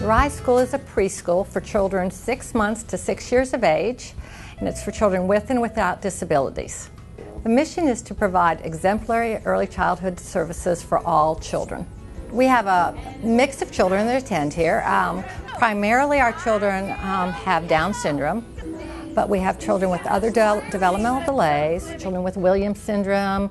Rise School is a preschool for children 6 months to 6 years of age, and it's for children with and without disabilities. The mission is to provide exemplary early childhood services for all children. We have a mix of children that attend here. Primarily our children have Down syndrome, but we have children with other developmental delays, children with Williams syndrome,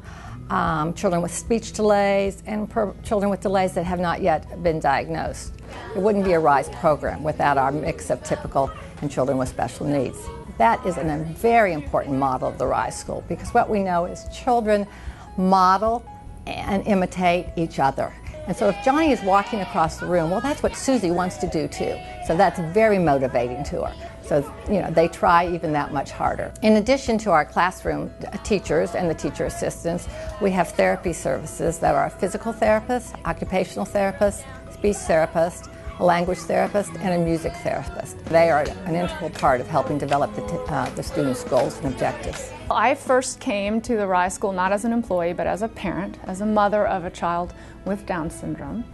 children with speech delays, and children with delays that have not yet been diagnosed. It wouldn't be a RISE program without our mix of typical and children with special needs. That is a very important model of the RISE School, because what we know is children model and imitate each other. And so if Johnny is walking across the room, well, that's what Susie wants to do too. So that's very motivating to her. So, they try even that much harder. In addition to our classroom teachers and the teacher assistants, we have therapy services that are a physical therapist, occupational therapist, speech therapist, a language therapist, and a music therapist. They are an integral part of helping develop the students' goals and objectives. I first came to the RISE School not as an employee, but as a parent, as a mother of a child with Down syndrome.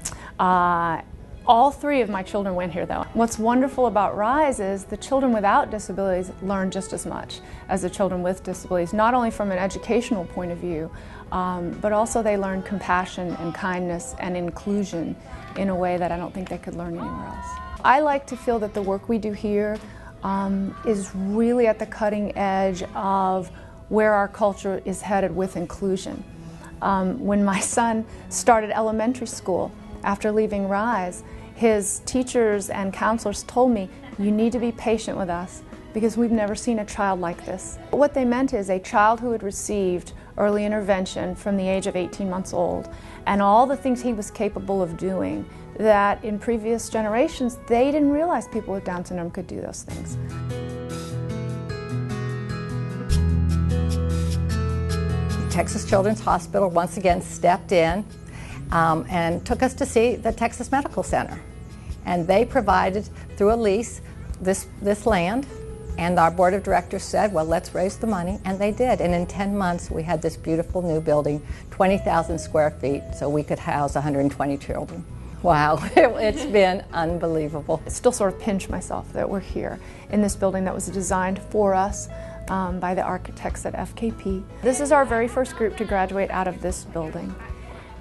All 3 of my children went here though. What's wonderful about RISE is the children without disabilities learn just as much as the children with disabilities, not only from an educational point of view, but also they learn compassion and kindness and inclusion in a way that I don't think they could learn anywhere else. I like to feel that the work we do here is really at the cutting edge of where our culture is headed with inclusion. When my son started elementary school after leaving RISE, his teachers and counselors told me, you need to be patient with us because we've never seen a child like this. What they meant is a child who had received early intervention from the age of 18 months old and all the things he was capable of doing that in previous generations they didn't realize people with Down syndrome could do those things. Texas Children's Hospital once again stepped in and took us to see the Texas Medical Center. And they provided, through a lease, this land, and our board of directors said, well, let's raise the money, and they did. And in 10 months, we had this beautiful new building, 20,000 square feet, so we could house 120 children. Wow, it's been unbelievable. I still sort of pinch myself that we're here in this building that was designed for us by the architects at FKP. This is our very first group to graduate out of this building.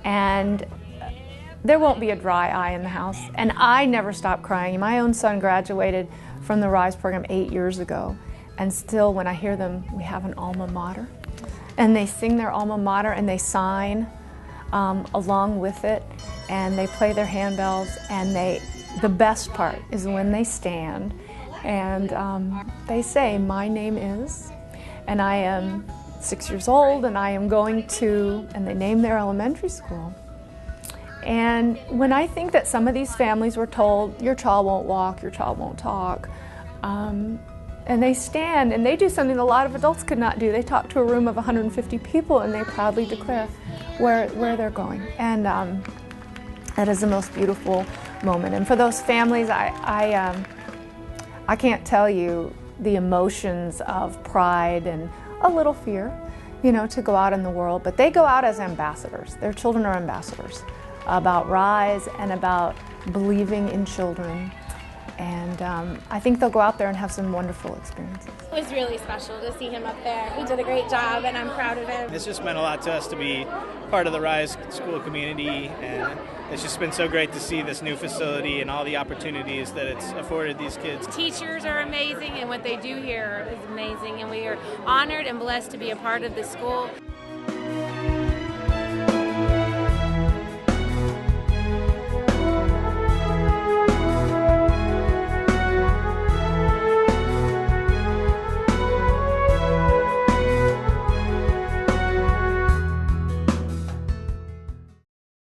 And there won't be a dry eye in the house. And I never stop crying. My own son graduated from the RISE program 8 years ago. And still, when I hear them, we have an alma mater. And they sing their alma mater and they sign along with it. And they play their handbells. And the best part is when they stand and they say, my name is, and I am 6 years old, and I am going to, and they name their elementary school. And when I think that some of these families were told, your child won't walk, your child won't talk, and they stand and they do something a lot of adults could not do. They talk to a room of 150 people and they proudly declare where they're going. And that is the most beautiful moment. And for those families, I can't tell you the emotions of pride and a little fear, to go out in the world, but they go out as ambassadors. Their children are ambassadors about RISE and about believing in children. And I think they'll go out there and have some wonderful experiences. It was really special to see him up there. He did a great job, and I'm proud of him. It's just meant a lot to us to be part of the RISE school community, and it's just been so great to see this new facility and all the opportunities that it's afforded these kids. Teachers are amazing, and what they do here is amazing, and we are honored and blessed to be a part of the school.